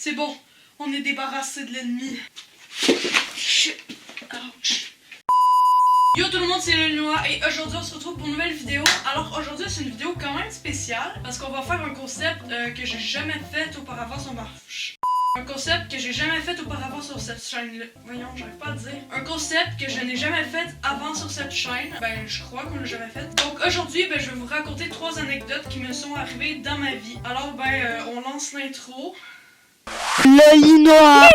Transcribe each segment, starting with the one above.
C'est bon, on est débarrassé de l'ennemi. Shit. Ouch. Yo tout le monde, c'est Lénois et aujourd'hui on se retrouve pour une nouvelle vidéo. Alors aujourd'hui c'est une vidéo quand même spéciale parce qu'on va faire un concept que j'ai jamais fait auparavant sur ma... Un concept que j'ai jamais fait auparavant sur cette chaîne-là. Voyons, j'arrive pas à le dire. Un concept que je n'ai jamais fait avant sur cette chaîne. Ben, je crois qu'on l'a jamais fait. Donc aujourd'hui, ben, je vais vous raconter 3 anecdotes qui me sont arrivées dans ma vie. Alors, ben, on lance l'intro. Le Linois.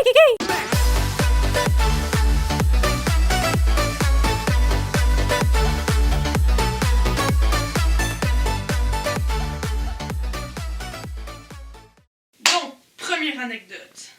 Donc, première anecdote.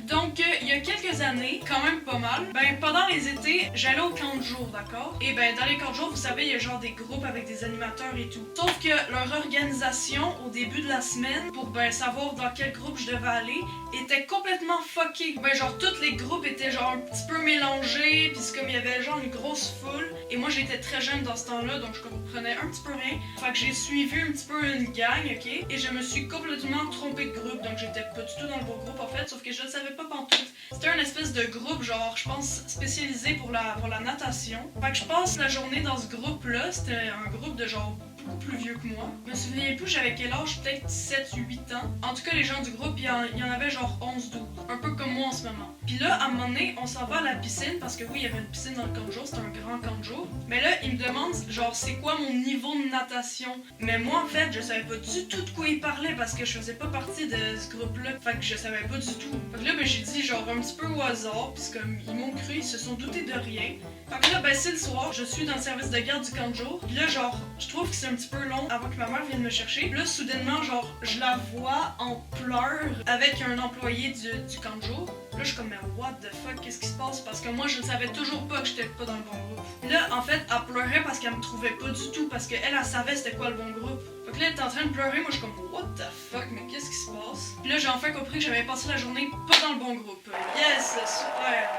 Donc, il y a quelques années, quand même pas mal, ben pendant les étés, j'allais au camp de jour, d'accord? Et ben dans les camps de jour, vous savez, il y a genre des groupes avec des animateurs et tout. Sauf que leur organisation au début de la semaine, pour ben savoir dans quel groupe je devais aller, était complètement fuckée. Ben genre tous les groupes étaient genre un petit peu mélangés, puis c'est comme il y avait genre une grosse foule. Et moi j'étais très jeune dans ce temps-là, donc je comprenais un petit peu rien. Fait que j'ai suivi un petit peu une gang, ok? Et je me suis complètement trompée de groupe, donc j'étais pas du tout dans le bon groupe en fait, sauf que je ne savais pas pantoute. C'était un espèce de groupe, genre, je pense, spécialisé pour la natation. Fait que je passe la journée dans ce groupe-là. C'était un groupe de genre beaucoup plus vieux que moi. Je me souviens plus j'avais quel âge, peut-être 7 ou 8 ans. En tout cas, les gens du groupe, il y en avait genre 11-12. Un peu comme moi en ce moment. Puis là, à un moment donné, on s'en va à la piscine, parce que oui, il y avait une piscine dans le camp de jour, c'était un grand camp de jour. Mais là, il me demande, genre, c'est quoi mon niveau de natation? Mais moi, en fait, je savais pas du tout de quoi il parlait, parce que je faisais pas partie de ce groupe-là. Fait que je savais pas du tout. Fait que là, ben, j'ai dit genre un petit peu au hasard, puis comme ils m'ont cru, ils se sont doutés de rien. Fait que là, ben c'est le soir, je suis dans le service de garde du camp de jour. Puis là, genre, je trouve que c'est un petit peu long avant que ma mère vienne me chercher. Puis là, soudainement, genre, je la vois en pleurs avec un employé du camp de jour. Là, je suis comme, mais what the fuck, qu'est-ce qui se passe? Parce que moi, je ne savais toujours pas que j'étais pas dans le bon groupe. Puis là, en fait, elle pleurait parce qu'elle me trouvait pas du tout, parce qu'elle, elle savait c'était quoi le bon groupe. Fait que là, elle était en train de pleurer, moi, je suis comme, what the fuck, mais qu'est-ce qui se passe? Puis là, j'ai enfin compris que j'avais passé la journée pas dans le bon groupe. Yes, super!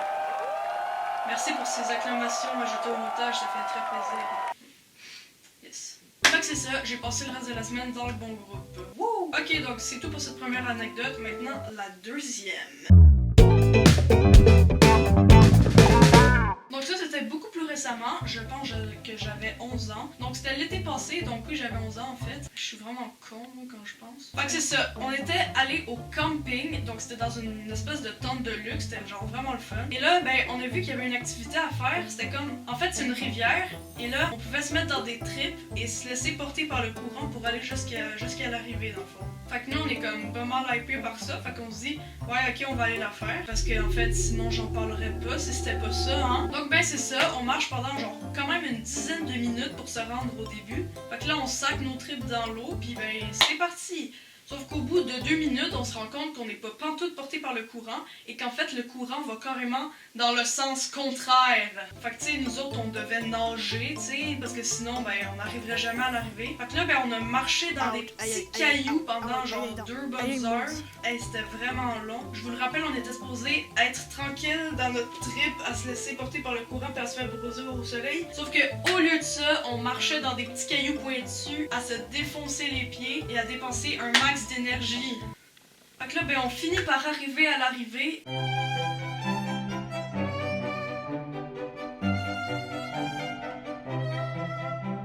Merci pour ces acclamations ajoutées au montage, ça fait très plaisir. Yes. Fait que c'est ça, j'ai passé le reste de la semaine dans le bon groupe. Wouh! Ok, donc c'est tout pour cette première anecdote. Maintenant, la deuxième. Donc ça, c'était beaucoup plus récemment. Je pense que j'avais 11 ans. Donc c'était l'été passé, donc oui, j'avais 11 ans en fait. Je suis vraiment con, moi, quand je pense. Fait que c'est ça, on était allé au camping. Donc c'était dans une espèce de tente de luxe. C'était genre vraiment le fun. Et là, ben, on a vu qu'il y avait une activité à faire. C'était comme... En fait, c'est une rivière. Et là, on pouvait se mettre dans des trips et se laisser porter par le courant pour aller jusqu'à l'arrivée, dans le fond. Fait que nous, on est comme pas mal hypés par ça. Fait qu'on se dit, ouais, ok, on va aller la faire. Parce que, en fait, sinon, j'en parlerais pas si c'était pas ça, hein. Donc, ben, c'est ça. On marche pendant, genre, quand même une dizaine de minutes pour se rendre au début. Fait que là, on sac nos tripes dans l'eau. Puis, ben, c'est parti. Sauf qu'au bout de 2 minutes, on se rend compte qu'on n'est pas pantoute porté par le courant et qu'en fait, le courant va carrément dans le sens contraire. Fait que, tu sais, nous autres, on devait nager, tu sais, parce que sinon, ben, on n'arriverait jamais à l'arrivée. Fait que là, ben, on a marché dans des petits cailloux pendant genre 2 bonnes heures. Hey, c'était vraiment long. Je vous le rappelle, on était supposé être tranquille dans notre trip à se laisser porter par le courant puis à se faire brûler au soleil. Sauf que, au lieu de ça, on marchait dans des petits cailloux pointus à se défoncer les pieds et à dépenser un max d'énergie. Fait que là, ben, on finit par arriver à l'arrivée.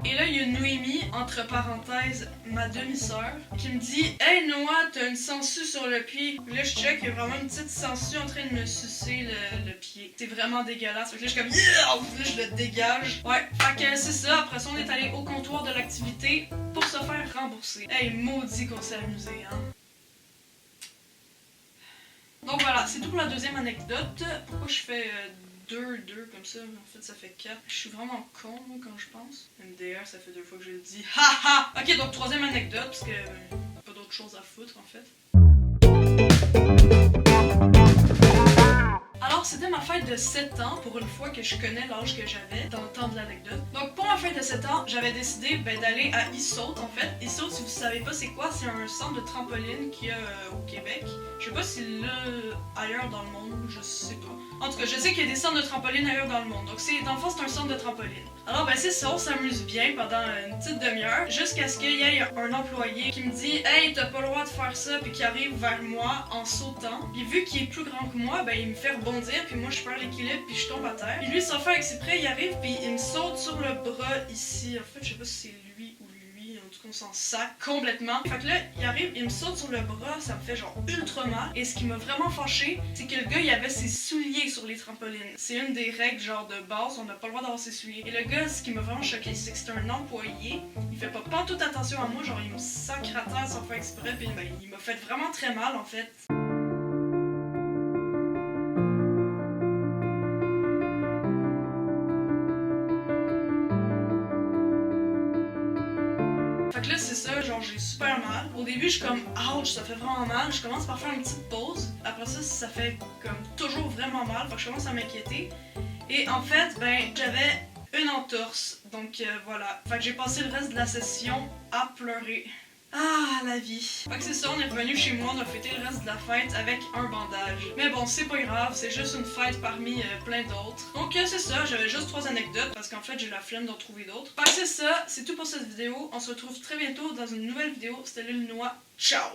Et là, il y a Noémie, entre parenthèses, ma demi-sœur, qui me dit « Hey Noah, t'as une sangsue sur le pied. » Là, je check, il y a vraiment une petite sangsue en train de me sucer le pied. C'est vraiment dégueulasse. Fait que là, je suis comme « Yeah! » Là, je le dégage. Ouais, fait que c'est ça. Après ça, on est allé au comptoir de l'activité pour se faire rembourser. Hey, maudit qu'on s'est amusé, hein. Donc voilà, c'est tout pour la deuxième anecdote. Pourquoi je fais 2 comme ça? En fait, ça fait 4. Je suis vraiment con, moi, quand je pense. MDR, ça fait 2 fois que je le dis. Haha! Ok, donc troisième anecdote, parce que pas d'autre chose à foutre, en fait. Alors, c'était ma fête fête de 7 ans, pour une fois que je connais l'âge que j'avais dans le temps de l'anecdote. Donc pour ma fête de 7 ans, j'avais décidé d'aller à Issaute en fait. Issaute, si vous savez pas c'est quoi, c'est un centre de trampoline qu'il y a au Québec. Je sais pas s'il l'a ailleurs dans le monde, je sais pas. En tout cas, je sais qu'il y a des centres de trampoline ailleurs dans le monde. Donc dans le fond, c'est un centre de trampoline. Alors c'est ça, on s'amuse bien pendant une petite demi-heure, jusqu'à ce qu'il y ait un employé qui me dit « Hey, t'as pas le droit de faire ça », puis qui arrive vers moi en sautant. Puis vu qu'il est plus grand que moi, il me fait rebondir, puis moi je perds l'équilibre, puis je tombe à terre. Puis lui, sans faire exprès, il arrive, puis il me saute sur le bras ici. En fait, je sais pas si c'est lui ou lui, en tout cas on s'en sac complètement. Fait que là, il arrive, il me saute sur le bras, ça me fait genre ultra mal. Et ce qui m'a vraiment fâché, c'est que le gars, il avait ses souliers sur les trampolines. C'est une des règles genre de base, on n'a pas le droit d'avoir ses souliers. Et le gars, ce qui m'a vraiment choqué, c'est que c'est un employé. Il fait pas toute attention à moi, genre il me sacre à terre sans faire exprès, puis il m'a fait vraiment très mal en fait. Fait que là, c'est ça, genre j'ai super mal. Au début, je suis comme ouch, ça fait vraiment mal. Je commence par faire une petite pause. Après ça fait comme toujours vraiment mal. Fait que je commence à m'inquiéter. Et en fait, j'avais une entorse. Donc voilà. Fait que j'ai passé le reste de la session à pleurer. Ah, la vie. Fait que c'est ça, on est revenu chez moi, on a fêté le reste de la fête avec un bandage. Mais bon, c'est pas grave, c'est juste une fête parmi plein d'autres. Donc c'est ça, j'avais juste 3 anecdotes parce qu'en fait j'ai la flemme d'en trouver d'autres. Fait que c'est ça, c'est tout pour cette vidéo. On se retrouve très bientôt dans une nouvelle vidéo. C'était Lil Noix. Ciao!